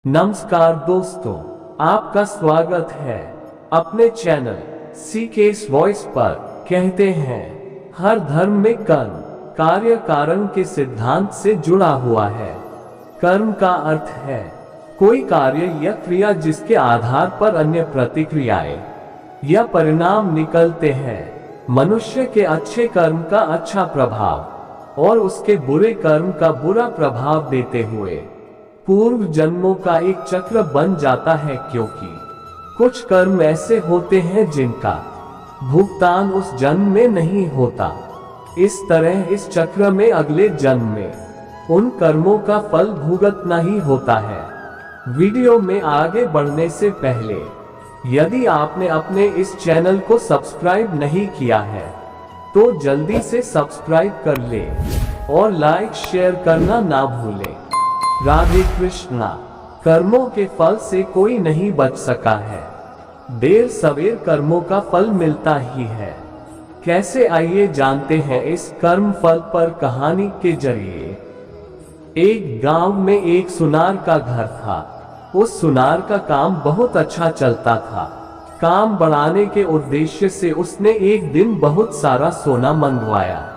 नमस्कार दोस्तों, आपका स्वागत है अपने चैनल सीकेस वॉइस पर। कहते हैं हर धर्म में कर्म कार्य कारण के सिद्धांत से जुड़ा हुआ है। कर्म का अर्थ है कोई कार्य या क्रिया जिसके आधार पर अन्य प्रतिक्रियाएं या परिणाम निकलते हैं। मनुष्य के अच्छे कर्म का अच्छा प्रभाव और उसके बुरे कर्म का बुरा प्रभाव देते हुए पूर्व जन्मों का एक चक्र बन जाता है, क्योंकि कुछ कर्म ऐसे होते हैं जिनका भुगतान उस जन्म में नहीं होता। इस तरह इस चक्र में अगले जन्म में उन कर्मों का फल भुगतना ही होता है। वीडियो में आगे बढ़ने से पहले यदि आपने अपने इस चैनल को सब्सक्राइब नहीं किया है तो जल्दी से सब्सक्राइब कर ले और लाइक शेयर करना ना भूलें। राधे कृष्णा। कर्मों के फल से कोई नहीं बच सका है, देर सवेर कर्मों का फल मिलता ही है। कैसे, आइए जानते हैं इस कर्म फल पर कहानी के जरिए। एक गांव में एक सुनार का घर था। उस सुनार का काम बहुत अच्छा चलता था। काम बढ़ाने के उद्देश्य से उसने एक दिन बहुत सारा सोना मंगवाया।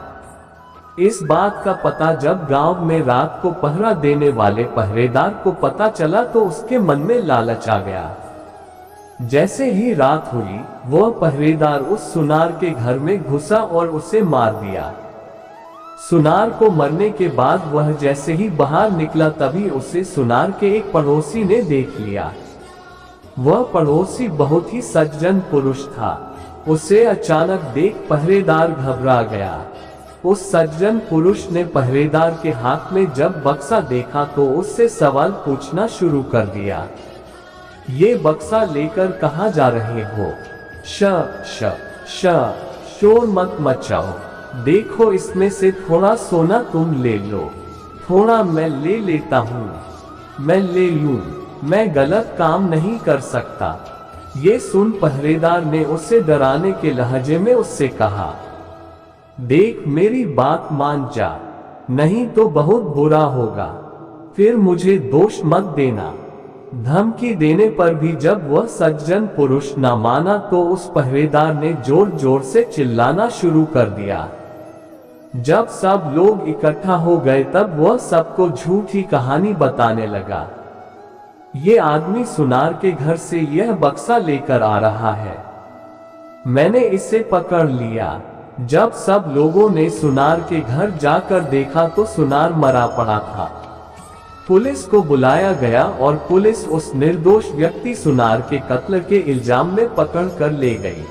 इस बात का पता जब गांव में रात को पहरा देने वाले पहरेदार को पता चला तो उसके मन में लालच आ गया। जैसे ही रात हुई वह पहरेदार उस सुनार के घर में घुसा और उसे मार दिया। सुनार को मरने के बाद वह जैसे ही बाहर निकला तभी उसे सुनार के एक पड़ोसी ने देख लिया। वह पड़ोसी बहुत ही सज्जन पुरुष था। उसे अचानक देख पहरेदार घबरा गया। उस सज्जन पुरुष ने पहरेदार के हाथ में जब बक्सा देखा तो उससे सवाल पूछना शुरू कर दिया। ये बक्सा लेकर कहाँ जा रहे हो? शोर मत मचाओ, देखो इसमें से थोड़ा सोना तुम ले लो, थोड़ा मैं ले लेता हूँ। मैं ले लूं, मैं गलत काम नहीं कर सकता। ये सुन पहरेदार ने उसे डराने के लहजे में उससे कहा, देख मेरी बात मान जा, नहीं तो बहुत बुरा होगा, फिर मुझे दोष मत देना। धमकी देने पर भी जब वह सज्जन पुरुष न माना तो उस पहरेदार ने जोर जोर से चिल्लाना शुरू कर दिया। जब सब लोग इकट्ठा हो गए तब वह सबको झूठी कहानी बताने लगा। ये आदमी सुनार के घर से यह बक्सा लेकर आ रहा है, मैंने इसे पकड़ लिया। जब सब लोगों ने सुनार के घर जाकर देखा तो सुनार मरा पड़ा था। पुलिस को बुलाया गया और पुलिस उस निर्दोष व्यक्ति सुनार के कत्ल के इल्जाम में पकड़ कर ले गई।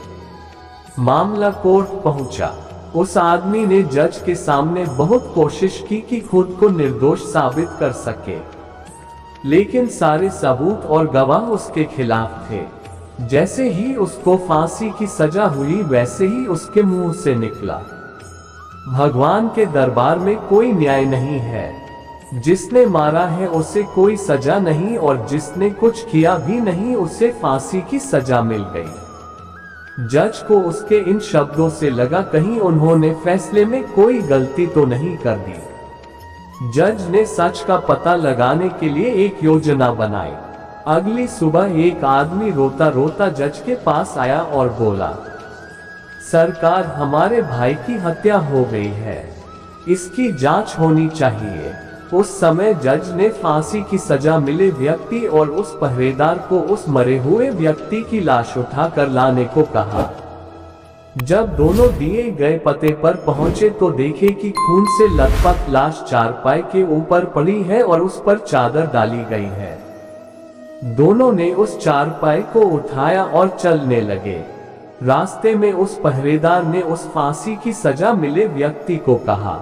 मामला कोर्ट पहुंचा। उस आदमी ने जज के सामने बहुत कोशिश की कि खुद को निर्दोष साबित कर सके, लेकिन सारे सबूत और गवाह उसके खिलाफ थे। जैसे ही उसको फांसी की सजा हुई वैसे ही उसके मुंह से निकला, भगवान के दरबार में कोई न्याय नहीं है। जिसने मारा है उसे कोई सजा नहीं और जिसने कुछ किया भी नहीं उसे फांसी की सजा मिल गई। जज को उसके इन शब्दों से लगा कहीं उन्होंने फैसले में कोई गलती तो नहीं कर दी। जज ने सच का पता लगाने के लिए एक योजना बनाई। अगली सुबह एक आदमी रोता रोता जज के पास आया और बोला, सरकार, हमारे भाई की हत्या हो गई है, इसकी जांच होनी चाहिए। उस समय जज ने फांसी की सजा मिले व्यक्ति और उस पहरेदार को उस मरे हुए व्यक्ति की लाश उठाकर लाने को कहा। जब दोनों दिए गए पते पर पहुंचे तो देखे कि खून से लथपथ लाश चारपाई के ऊपर पड़ी है और उस पर चादर डाली गई है। दोनों ने उस चारपाई को उठाया और चलने लगे। रास्ते में उस पहरेदार ने उस फांसी की सजा मिले व्यक्ति को कहा,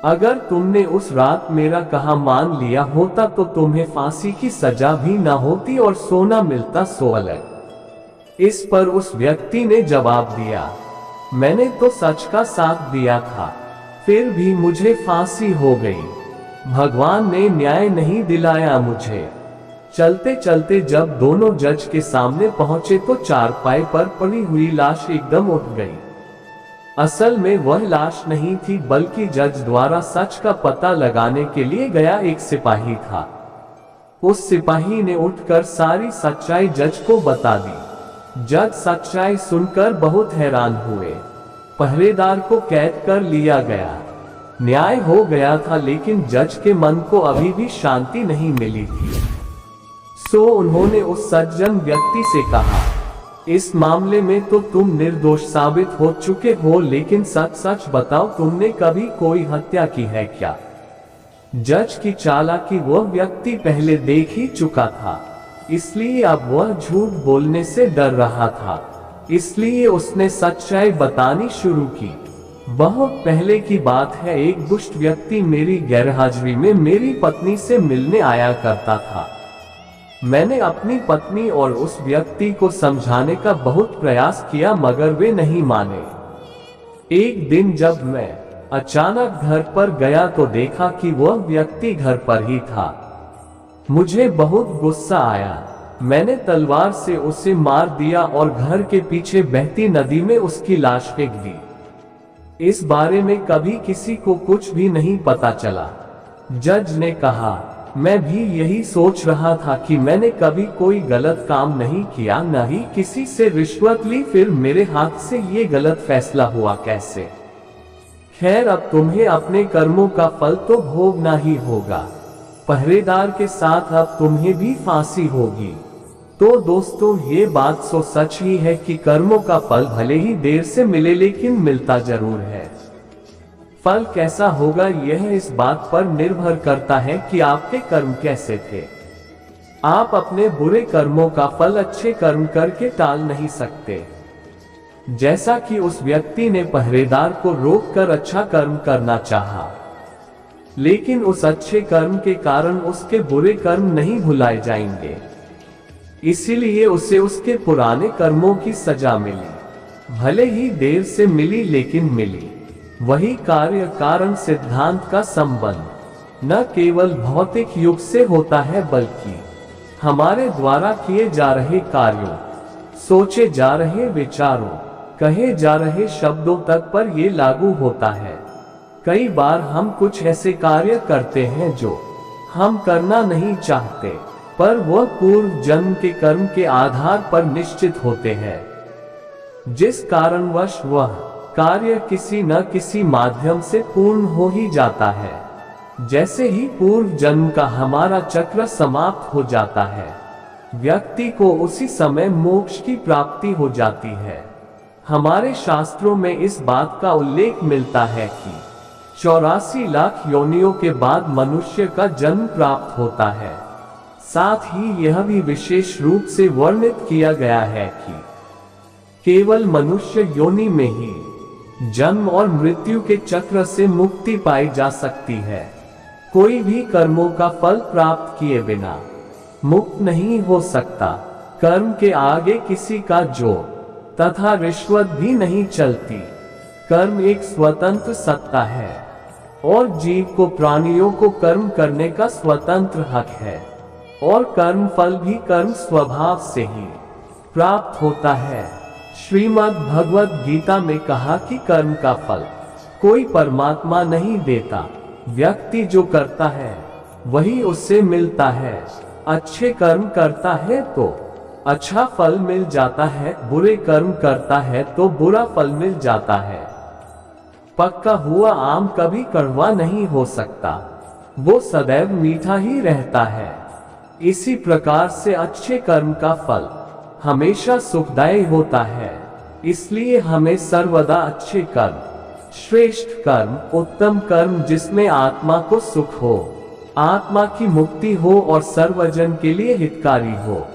अगर तुमने उस रात मेरा कहा मान लिया होता तो तुम्हें फांसी की सजा भी न होती और सोना मिलता सो अलग। इस पर उस व्यक्ति ने जवाब दिया, मैंने तो सच का साथ दिया था, फिर भी मुझे फांसी हो गई। भगवान ने न्याय नहीं दिलाया मुझे। चलते चलते जब दोनों जज के सामने पहुंचे तो चारपाई पर पड़ी हुई लाश एकदम उठ गई। असल में वह लाश नहीं थी बल्कि जज द्वारा सच का पता लगाने के लिए गया एक सिपाही था। उस सिपाही ने उठकर सारी सच्चाई जज को बता दी। जज सच्चाई सुनकर बहुत हैरान हुए। पहरेदार को कैद कर लिया गया। न्याय हो गया था, लेकिन जज के मन को अभी भी शांति नहीं मिली थी। सो उन्होंने उस सज्जन व्यक्ति से कहा, इस मामले में तो तुम निर्दोष साबित हो चुके हो, लेकिन सच सच बताओ, तुमने कभी कोई हत्या की है क्या? जज की चालाकी वह व्यक्ति पहले देख ही चुका था, इसलिए अब वह झूठ बोलने से डर रहा था। इसलिए उसने सच्चाई बतानी शुरू की। बहुत पहले की बात है, एक दुष्ट व्यक्ति मेरी गैरहाजिरी में मेरी पत्नी से मिलने आया करता था। मैंने अपनी पत्नी और उस व्यक्ति को समझाने का बहुत प्रयास किया, मगर वे नहीं माने। एक दिन जब मैं अचानक घर पर गया तो देखा कि वह व्यक्ति घर पर ही था। मुझे बहुत गुस्सा आया। मैंने तलवार से उसे मार दिया और घर के पीछे बहती नदी में उसकी लाश फेंक दी। इस बारे में कभी किसी को कुछ भी नहीं पता चला। जज ने कहा, मैं भी यही सोच रहा था कि मैंने कभी कोई गलत काम नहीं किया, न ही किसी से रिश्वत ली, फिर मेरे हाथ से ये गलत फैसला हुआ कैसे? खैर, अब तुम्हें अपने कर्मों का फल तो भोगना ही होगा। पहरेदार के साथ अब तुम्हें भी फांसी होगी। तो दोस्तों, ये बात सो सच ही है कि कर्मों का फल भले ही देर से मिले, लेकिन मिलता जरूर है। फल कैसा होगा यह इस बात पर निर्भर करता है कि आपके कर्म कैसे थे। आप अपने बुरे कर्मों का फल अच्छे कर्म करके टाल नहीं सकते। जैसा कि उस व्यक्ति ने पहरेदार को रोककर अच्छा कर्म करना चाहा, लेकिन उस अच्छे कर्म के कारण उसके बुरे कर्म नहीं भुलाए जाएंगे, इसीलिए उसे उसके पुराने कर्मों की सजा मिली। भले ही देर से मिली, लेकिन मिली। वही कार्य कारण सिद्धांत का संबंध न केवल भौतिक युग से होता है, बल्कि हमारे द्वारा किए जा रहे कार्यों, सोचे जा रहे विचारों, कहे जा रहे शब्दों तक पर यह लागू होता है। कई बार हम कुछ ऐसे कार्य करते हैं जो हम करना नहीं चाहते, पर वह पूर्व जन्म के कर्म के आधार पर निश्चित होते हैं, जिस कारणवश वह कार्य किसी न किसी माध्यम से पूर्ण हो ही जाता है। जैसे ही पूर्व जन्म का हमारा चक्र समाप्त हो जाता है, व्यक्ति को उसी समय मोक्ष की प्राप्ति हो जाती है। हमारे शास्त्रों में इस बात का उल्लेख मिलता है कि 84 लाख योनियों के बाद मनुष्य का जन्म प्राप्त होता है। साथ ही यह भी विशेष रूप से वर्णित किया गया है कि केवल मनुष्य योनि में ही जन्म और मृत्यु के चक्र से मुक्ति पाई जा सकती है। कोई भी कर्मों का फल प्राप्त किए बिना मुक्त नहीं हो सकता। कर्म के आगे किसी का जोर तथा रिश्वत भी नहीं चलती। कर्म एक स्वतंत्र सत्ता है और जीव को, प्राणियों को कर्म करने का स्वतंत्र हक है, और कर्म फल भी कर्म स्वभाव से ही प्राप्त होता है। श्रीमद् भगवद गीता में कहा कि कर्म का फल कोई परमात्मा नहीं देता, व्यक्ति जो करता है वही उससे मिलता है। अच्छे कर्म करता है तो अच्छा फल मिल जाता है, बुरे कर्म करता है तो बुरा फल मिल जाता है। पक्का हुआ आम कभी कड़वा नहीं हो सकता, वो सदैव मीठा ही रहता है। इसी प्रकार से अच्छे कर्म का फल हमेशा सुखदायी होता है। इसलिए हमें सर्वदा अच्छे कर्म, श्रेष्ठ कर्म, उत्तम कर्म जिसमें आत्मा को सुख हो, आत्मा की मुक्ति हो और सर्वजन के लिए हितकारी हो,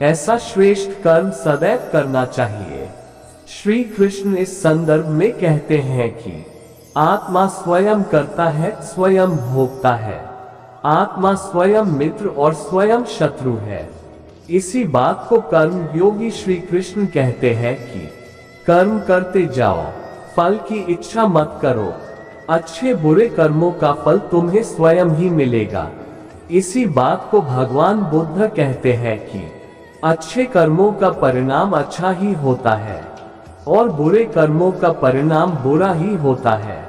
ऐसा श्रेष्ठ कर्म सदैव करना चाहिए। श्री कृष्ण इस संदर्भ में कहते हैं कि आत्मा स्वयं करता है, स्वयं भोगता है। आत्मा स्वयं मित्र और स्वयं शत्रु है। इसी बात को कर्म योगी श्री कृष्ण कहते हैं कि कर्म करते जाओ, फल की इच्छा मत करो। अच्छे बुरे कर्मों का फल तुम्हें स्वयं ही मिलेगा। इसी बात को भगवान बुद्ध कहते हैं कि अच्छे कर्मों का परिणाम अच्छा ही होता है और बुरे कर्मों का परिणाम बुरा ही होता है।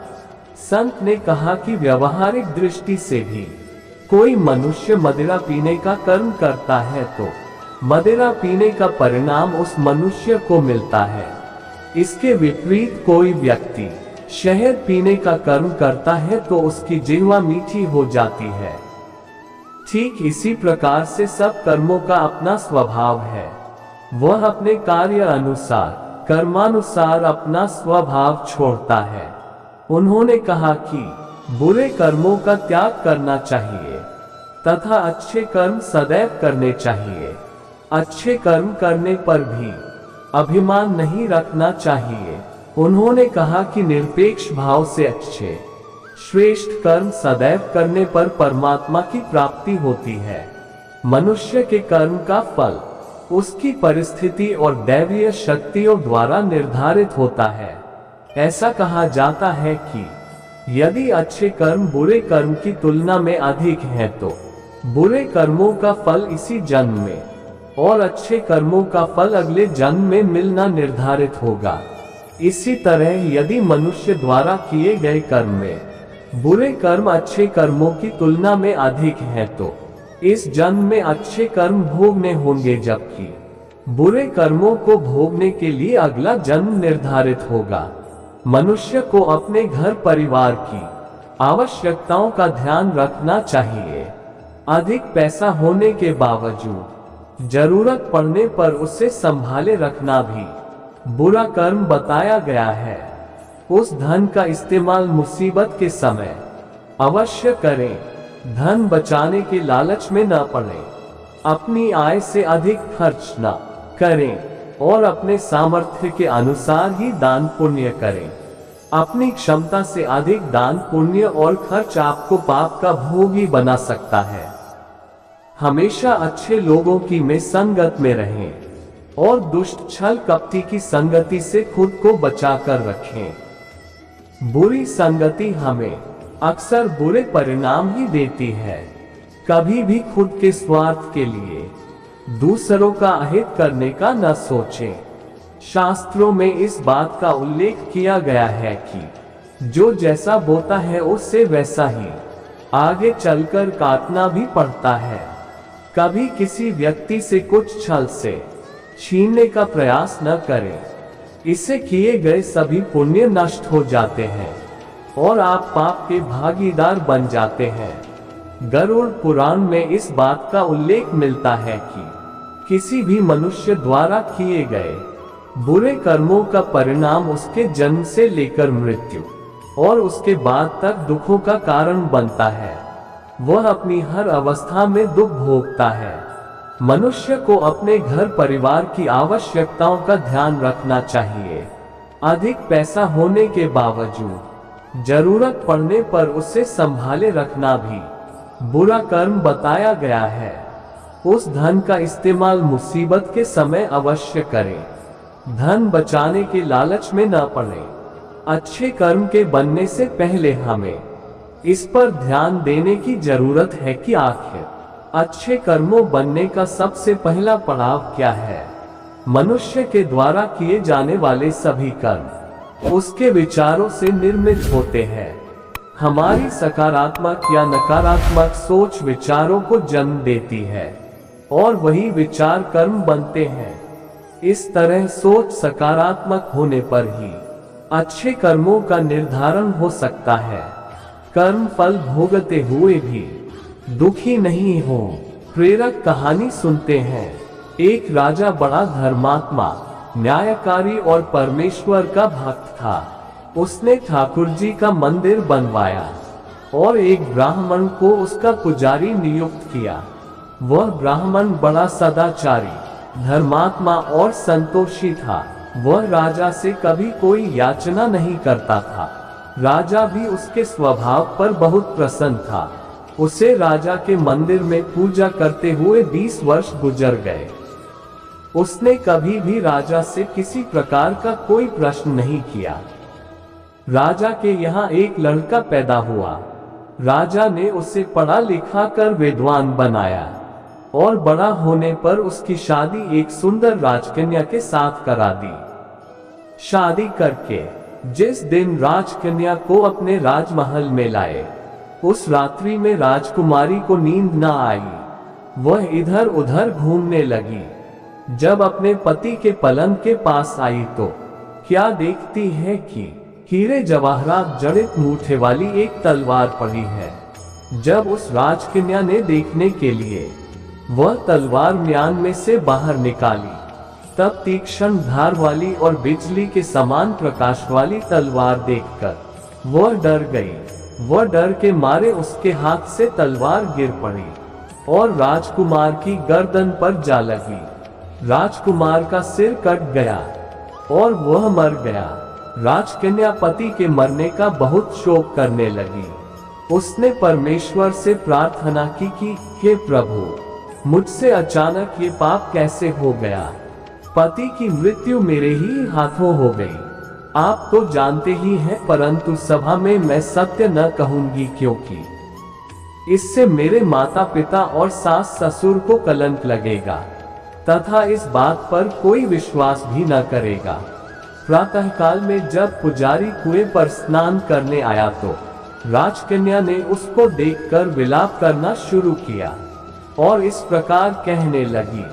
संत ने कहा कि व्यवहारिक दृष्टि से भी कोई मनुष्य मदिरा पीने का कर्म करता है तो मदिरा पीने का परिणाम उस मनुष्य को मिलता है। इसके विपरीत कोई व्यक्ति शहद पीने का कर्म करता है तो उसकी जिह्वा मीठी हो जाती है। ठीक इसी प्रकार से सब कर्मों का अपना स्वभाव है। वह अपने कार्य अनुसार कर्मानुसार अपना स्वभाव छोड़ता है। उन्होंने कहा कि बुरे कर्मों का त्याग करना चाहिए तथा अच्छे कर्म सदैव करने चाहिए। अच्छे कर्म करने पर भी अभिमान नहीं रखना चाहिए। उन्होंने कहा कि निरपेक्ष भाव से अच्छे श्रेष्ठ कर्म सदैव करने पर परमात्मा की प्राप्ति होती है। मनुष्य के कर्म का फल उसकी परिस्थिति और दैवीय शक्तियों द्वारा निर्धारित होता है। ऐसा कहा जाता है कि यदि अच्छे कर्म बुरे कर्म की तुलना में अधिक हैं तो बुरे कर्मों का फल इसी जन्म में और अच्छे कर्मों का फल अगले जन्म में मिलना निर्धारित होगा। इसी तरह यदि मनुष्य द्वारा किए गए कर्म में बुरे कर्म अच्छे कर्मों की तुलना में अधिक हैं तो इस जन्म में अच्छे कर्म भोगने होंगे, जबकि बुरे कर्मों को भोगने के लिए अगला जन्म निर्धारित होगा। मनुष्य को अपने घर परिवार की आवश्यकताओं का ध्यान रखना चाहिए। अधिक पैसा होने के बावजूद जरूरत पड़ने पर उसे संभाले रखना भी बुरा कर्म बताया गया है। उस धन का इस्तेमाल मुसीबत के समय अवश्य करें। धन बचाने के लालच में न पड़े। अपनी आय से अधिक खर्च न करें और अपने सामर्थ्य के अनुसार ही दान पुण्य करें। अपनी क्षमता से अधिक दान पुण्य और खर्च आपको पाप का भोगी बना सकता है। हमेशा अच्छे लोगों की में संगत में रहें और दुष्ट छल कपटी की संगति से खुद को बचाकर रखें। बुरी संगति हमें अक्सर बुरे परिणाम ही देती है। कभी भी खुद के स्वार्थ के लिए दूसरों का अहित करने का न सोचें। शास्त्रों में इस बात का उल्लेख किया गया है कि जो जैसा बोता है उससे वैसा ही आगे चलकर काटना भी पड़ता है। कभी किसी व्यक्ति से कुछ छल से छीनने का प्रयास न करें। इससे किए गए सभी पुण्य नष्ट हो जाते हैं और आप पाप के भागीदार बन जाते हैं। गरुड़ पुराण में इस बात का उल्लेख मिलता है कि किसी भी मनुष्य द्वारा किए गए बुरे कर्मों का परिणाम उसके जन्म से लेकर मृत्यु और उसके बाद तक दुखों का कारण बनता है। वह अपनी हर अवस्था में दुख भोगता है। मनुष्य को अपने घर परिवार की आवश्यकताओं का ध्यान रखना चाहिए। अधिक पैसा होने के बावजूद जरूरत पड़ने पर उसे संभाले रखना भी बुरा कर्म बताया गया है। उस धन का इस्तेमाल मुसीबत के समय अवश्य करें। धन बचाने के लालच में न पड़े। अच्छे कर्म के बनने से पहले हमें इस पर ध्यान देने की जरूरत है कि आखिर अच्छे कर्मों बनने का सबसे पहला पड़ाव क्या है। मनुष्य के द्वारा किए जाने वाले सभी कर्म उसके विचारों से निर्मित होते हैं। हमारी सकारात्मक या नकारात्मक सोच विचारों को जन्म देती है और वही विचार कर्म बनते हैं। इस तरह सोच सकारात्मक होने पर ही अच्छे कर्मों का निर्धारण हो सकता है। कर्म फल भोगते हुए भी दुखी नहीं हो। प्रेरक कहानी सुनते हैं। एक राजा बड़ा धर्मात्मा, न्यायकारी और परमेश्वर का भक्त था। उसने ठाकुर जी का मंदिर बनवाया और एक ब्राह्मण को उसका पुजारी नियुक्त किया। वह ब्राह्मण बड़ा सदाचारी, धर्मात्मा और संतोषी था। वह राजा से कभी कोई याचना नहीं करता था। राजा भी उसके स्वभाव पर बहुत प्रसन्न था। उसे राजा के मंदिर में पूजा करते हुए 20 वर्ष गुजर गए। उसने कभी भी राजा से किसी प्रकार का कोई प्रश्न नहीं किया। राजा के यहाँ एक लड़का पैदा हुआ। राजा ने उसे पढ़ा लिखा कर विद्वान बनाया और बड़ा होने पर उसकी शादी एक सुंदर राजकन्या के साथ करा दी। शादी करके जिस दिन राजकन्या को अपने राजमहल में लाए, उस रात्रि में राजकुमारी को नींद न आई। वह इधर उधर घूमने लगी। जब अपने पति के पलंग के पास आई तो क्या देखती है कि हीरे जवाहरात जड़ित मूठे वाली एक तलवार पड़ी है। जब उस राजकन्या ने देखने के लिए वह तलवार म्यान में से बाहर निकाली, तब तीक्ष्ण धार वाली और बिजली के समान प्रकाश वाली तलवार देखकर वह डर गई। वह डर के मारे उसके हाथ से तलवार गिर पड़ी और राजकुमार की गर्दन पर जा लगी। राजकुमार का सिर कट गया और वह मर गया। राजकन्या पति के मरने का बहुत शोक करने लगी। उसने परमेश्वर से प्रार्थना की कि हे प्रभु, मुझसे अचानक ये पाप कैसे हो गया। पति की मृत्यु मेरे ही हाथों हो गई। आप तो जानते ही हैं, परंतु सभा में मैं सत्य न कहूंगी, क्योंकि इससे मेरे माता पिता और सास ससुर को कलंक लगेगा तथा इस बात पर कोई विश्वास भी न करेगा। प्रातःकाल में जब पुजारी कुएं पर स्नान करने आया तो राजकन्या ने उसको देखकर विलाप करना शुरू किया और इस प्रकार कहने लगी,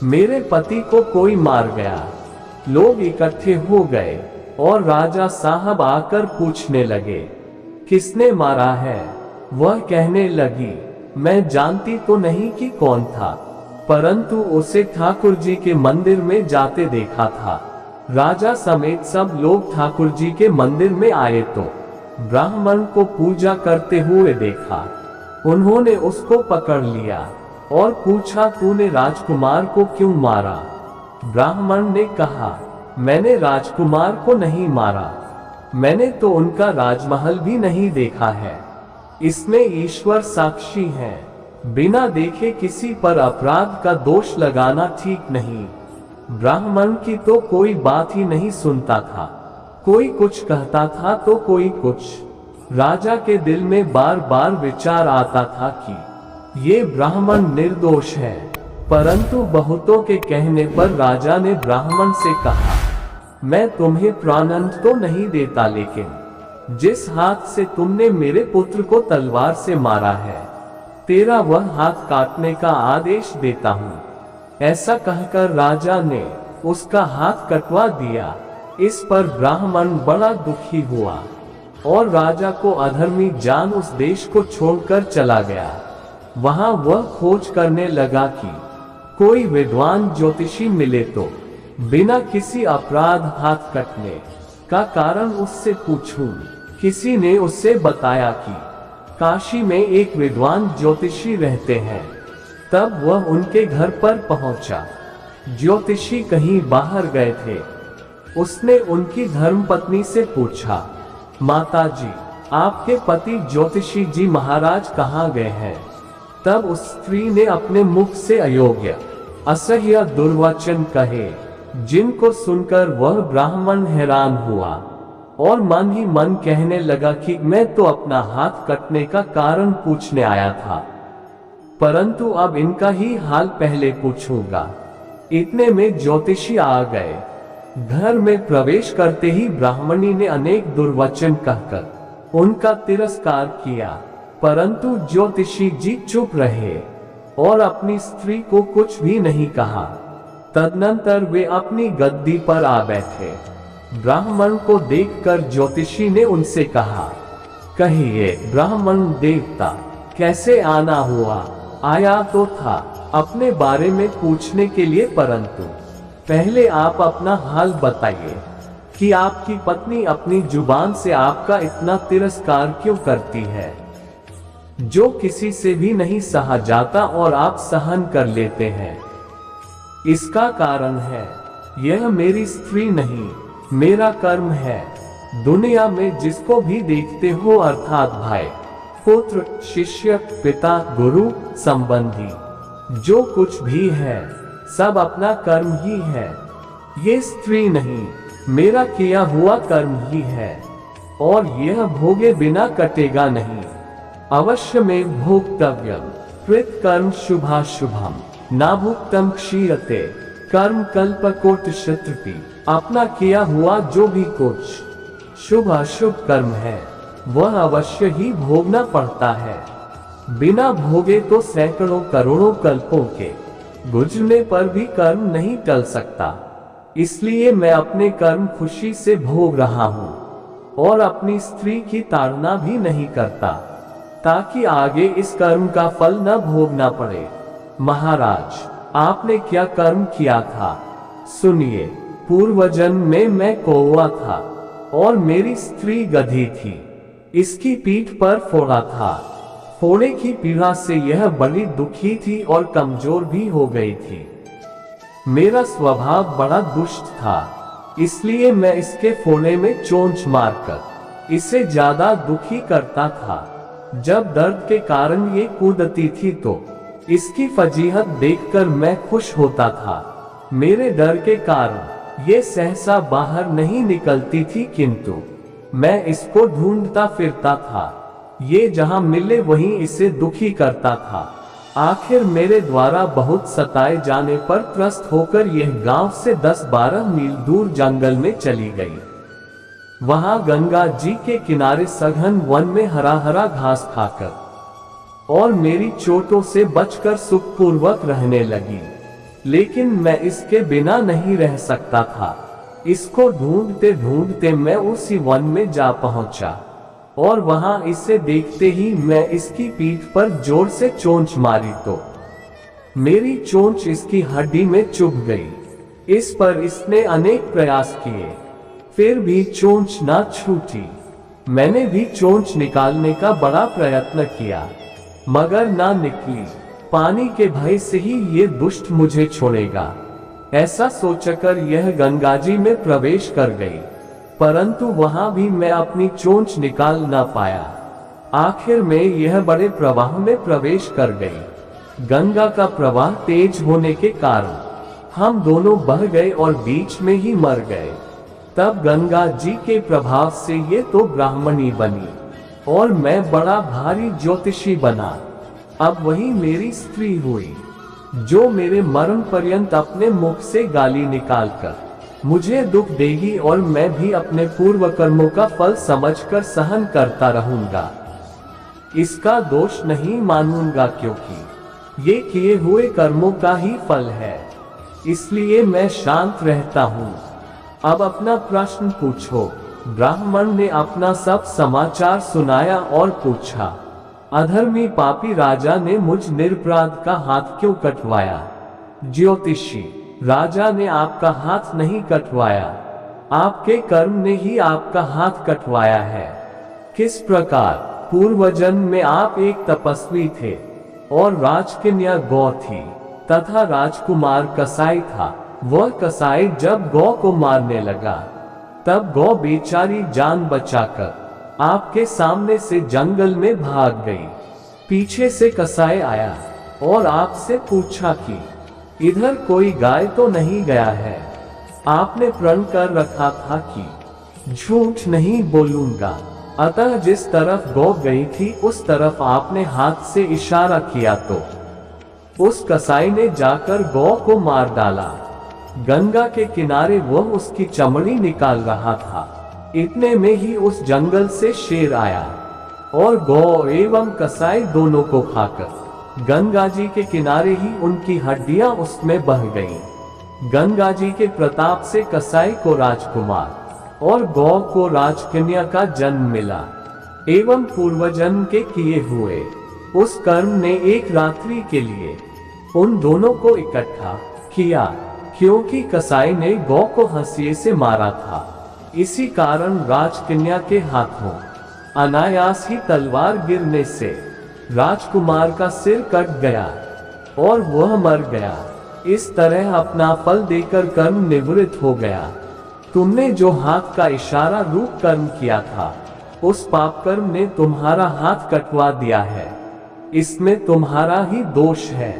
मेरे पति को कोई मार गया। लोग इकट्ठे हो गए और राजा साहब आकर पूछने लगे, किसने मारा है। वह कहने लगी, मैं जानती तो नहीं कि कौन था, परंतु उसे ठाकुर जी के मंदिर में जाते देखा था। राजा समेत सब लोग ठाकुर जी के मंदिर में आए तो ब्राह्मण को पूजा करते हुए देखा। उन्होंने उसको पकड़ लिया और पूछा, तूने राजकुमार को क्यों मारा। ब्राह्मण ने कहा, मैंने राजकुमार को नहीं मारा, मैंने तो उनका राजमहल भी नहीं देखा है। इसमें ईश्वर साक्षी है। बिना देखे किसी पर अपराध का दोष लगाना ठीक नहीं। ब्राह्मण की तो कोई बात ही नहीं सुनता था। कोई कुछ कहता था तो कोई कुछ। राजा के दिल में बार बार विचार आता था कि ये ब्राह्मण निर्दोष है, परंतु बहुतों के कहने पर राजा ने ब्राह्मण से कहा, मैं तुम्हें प्राणदंड तो नहीं देता, लेकिन जिस हाथ से तुमने मेरे पुत्र को तलवार से मारा है, तेरा वह हाथ काटने का आदेश देता हूँ। ऐसा कहकर राजा ने उसका हाथ कटवा दिया। इस पर ब्राह्मण बड़ा दुखी हुआ और राजा को अधर्मी जान उस देश को छोड़कर चला गया। वहां वह खोज करने लगा कि कोई विद्वान ज्योतिषी मिले तो बिना किसी अपराध हाथ कटने का कारण उससे पूछूं। किसी ने उससे बताया कि काशी में एक विद्वान ज्योतिषी रहते हैं। तब वह उनके घर पर पहुंचा। ज्योतिषी कहीं बाहर गए थे। उसने उनकी धर्मपत्नी से पूछा, माता जी, आपके पति ज्योतिषी जी महाराज कहाँ गए हैं। तब उस स्त्री ने अपने मुख से अयोग्य असह्य दुर्वचन कहे, जिनको सुनकर वह ब्राह्मण हैरान हुआ और मन ही मन कहने लगा कि मैं तो अपना हाथ कटने का कारण पूछने आया था, परंतु अब इनका ही हाल पहले पूछूंगा। इतने में ज्योतिषी आ गए। घर में प्रवेश करते ही ब्राह्मणी ने अनेक दुर्वचन कहकर उनका तिरस्कार किया, परंतु ज्योतिषी जी चुप रहे और अपनी स्त्री को कुछ भी नहीं कहा। तदनंतर वे अपनी गद्दी पर आ बैठे। ब्राह्मण को देखकर ज्योतिषी ने उनसे कहा, कहिए ब्राह्मण देवता, कैसे आना हुआ। आया तो था अपने बारे में पूछने के लिए, परंतु पहले आप अपना हाल बताइए कि आपकी पत्नी अपनी जुबान से आपका इतना तिरस्कार क्यों करती है, जो किसी से भी नहीं सहा जाता और आप सहन कर लेते हैं। इसका कारण है, यह मेरी स्त्री नहीं, मेरा कर्म है। दुनिया में जिसको भी देखते हो, अर्थात भाई, पुत्र, शिष्य, पिता, गुरु, संबंधी, जो कुछ भी है, सब अपना कर्म ही है। ये स्त्री नहीं, मेरा किया हुआ कर्म ही है और यह भोगे बिना कटेगा नहीं। अवश्य में भोक्तव्यम, कृत कर्म शुभाशुभम, नाभुक्तम क्षीयते, कर्म कल्पकोट शत्रपि। अपना किया हुआ जो भी कुछ शुभ अशुभ कर्म है, वह अवश्य ही भोगना पड़ता है। बिना भोगे तो सैकड़ों करोड़ों कल्पों के गुजरने पर भी कर्म नहीं टल सकता। इसलिए मैं अपने कर्म खुशी से भोग रहा हूँ और अपनी स्त्री की ताड़ना भी नहीं करता, ताकि आगे इस कर्म का फल न भोगना पड़े। महाराज, आपने क्या कर्म किया था? सुनिए, पूर्व जन्म में मैं कौवा था और मेरी स्त्री गधी थी। इसकी पीठ पर फोड़ा था। फोड़े की पीड़ा से यह बड़ी दुखी थी और कमजोर भी हो गई थी। मेरा स्वभाव बड़ा दुष्ट था, इसलिए मैं इसके फोड़े में चोंच मारकर इसे ज्यादा दुखी करता था। जब दर्द के कारण ये कूदती थी तो इसकी फजीहत देखकर मैं खुश होता था। मेरे डर के कारण ये सहसा बाहर नहीं निकलती थी, किंतु मैं इसको ढूंढता फिरता था। ये जहां मिले वहीं इसे दुखी करता था। आखिर मेरे द्वारा बहुत सताए जाने पर त्रस्त होकर यह गांव से 10-12 मील दूर जंगल में चली गई। वहां गंगा जी के किनारे सघन वन में हरा हरा घास खाकर और मेरी चोटों से बचकर सुखपूर्वक रहने लगी। लेकिन मैं इसके बिना नहीं रह सकता था। इसको ढूंढते ढूंढते मैं उसी वन में जा पहुंचा और वहां इसे देखते ही मैं इसकी पीठ पर जोर से चोंच मारी तो मेरी चोंच इसकी हड्डी में चुभ गई। इस पर इसने अनेक प्रयास किए, फिर भी चोंच ना छूटी। मैंने भी चोंच निकालने का बड़ा प्रयत्न किया, मगर ना निकली। पानी के भय से ही ये दुष्ट मुझे छोड़ेगा, ऐसा सोचकर यह गंगा जी में प्रवेश कर गई। परंतु वहां भी मैं अपनी चोंच निकाल ना पाया। आखिर में यह बड़े प्रवाह में प्रवेश कर गई। गंगा का प्रवाह तेज होने के कारण हम दोनों बह गए और बीच में ही मर गए। तब गंगा जी के प्रभाव से ये तो ब्राह्मणी बनी और मैं बड़ा भारी ज्योतिषी बना। अब वही मेरी स्त्री हुई, जो मेरे मरण पर्यंत अपने मुख से गाली निकालकर मुझे दुख देगी और मैं भी अपने पूर्व कर्मों का फल समझकर सहन करता रहूंगा। इसका दोष नहीं मानूंगा, क्योंकि ये किए हुए कर्मों का ही फल है। इसलिए मैं शांत रहता हूँ। अब अपना प्रश्न पूछो। ब्राह्मण ने अपना सब समाचार सुनाया और पूछा, अधर्मी पापी राजा ने मुझ निरपराध का हाथ क्यों कटवाया? ज्योतिषी, राजा ने आपका हाथ नहीं कटवाया, आपके कर्म ने ही आपका हाथ कटवाया है। किस प्रकार? पूर्व जन्म में आप एक तपस्वी थे और राजकन्या गौ थी तथा राजकुमार कसाई था। वह कसाई जब गौ को मारने लगा, तब गौ बेचारी जान बचाकर आपके सामने से जंगल में भाग गई। पीछे से कसाई आया और आपसे पूछा कि इधर कोई गाय तो नहीं गया है? आपने प्रण कर रखा था कि झूठ नहीं बोलूंगा, अतः जिस तरफ गौ गई थी उस तरफ आपने हाथ से इशारा किया तो उस कसाई ने जाकर गौ को मार डाला। गंगा के किनारे वह उसकी चमड़ी निकाल रहा था। इतने में ही उस जंगल से शेर आया और गौ एवं कसाई दोनों को खाकर गंगा जी के किनारे ही उनकी हड्डियां उसमें बह गईं। गंगा जी के प्रताप से कसाई को राजकुमार और गौ को राजकन्या का जन्म मिला एवं पूर्वजन्म के किए हुए उस कर्म ने एक रात्रि के लिए उन दोनों को इकट्ठा किया। क्योंकि कसाई ने गौ को हंसिए से मारा था, इसी कारण राजकन्या के हाथों अनायास ही तलवार गिरने से राजकुमार का सिर कट गया और वह मर गया। इस तरह अपना फल देकर कर्म निवृत्त हो गया। तुमने जो हाथ का इशारा रूप कर्म किया था, उस पाप कर्म ने तुम्हारा हाथ कटवा दिया है। इसमें तुम्हारा ही दोष है,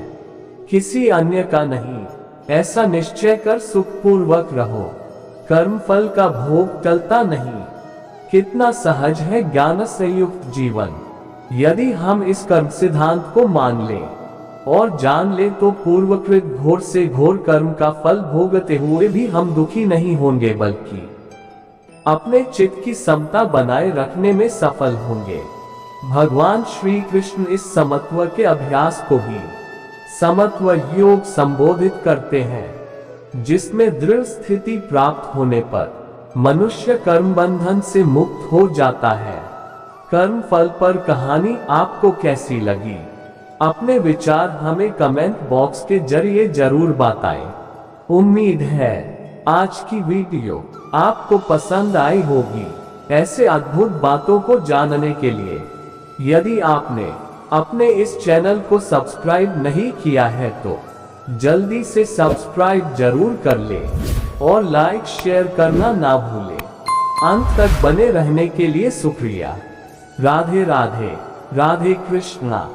किसी अन्य का नहीं। ऐसा निश्चय कर सुखपूर्वक रहो। कर्म फल का भोग टलता नहीं। कितना सहज है ज्ञान संयुक्त जीवन। यदि हम इस कर्म सिद्धांत को मान लें और जान ले तो पूर्वकृत घोर से घोर कर्म का फल भोगते हुए भी हम दुखी नहीं होंगे, बल्कि अपने चित्त की समता बनाए रखने में सफल होंगे। भगवान श्री कृष्ण इस समत्व के अभ्यास को ही समत्व योग संबोधित करते हैं, जिसमें दृढ़ स्थिति प्राप्त होने पर मनुष्य कर्म बंधन से मुक्त हो जाता है। कर्म फल पर कहानी आपको कैसी लगी? अपने विचार हमें कमेंट बॉक्स के जरिए जरूर बताएं। उम्मीद है आज की वीडियो आपको पसंद आई होगी। ऐसे अद्भुत बातों को जानने के लिए यदि आपने अपने इस चैनल को सब्सक्राइब नहीं किया है तो जल्दी से सब्सक्राइब जरूर कर ले और लाइक शेयर करना ना भूलें। अंत तक बने रहने के लिए शुक्रिया। राधे राधे, राधे कृष्णा।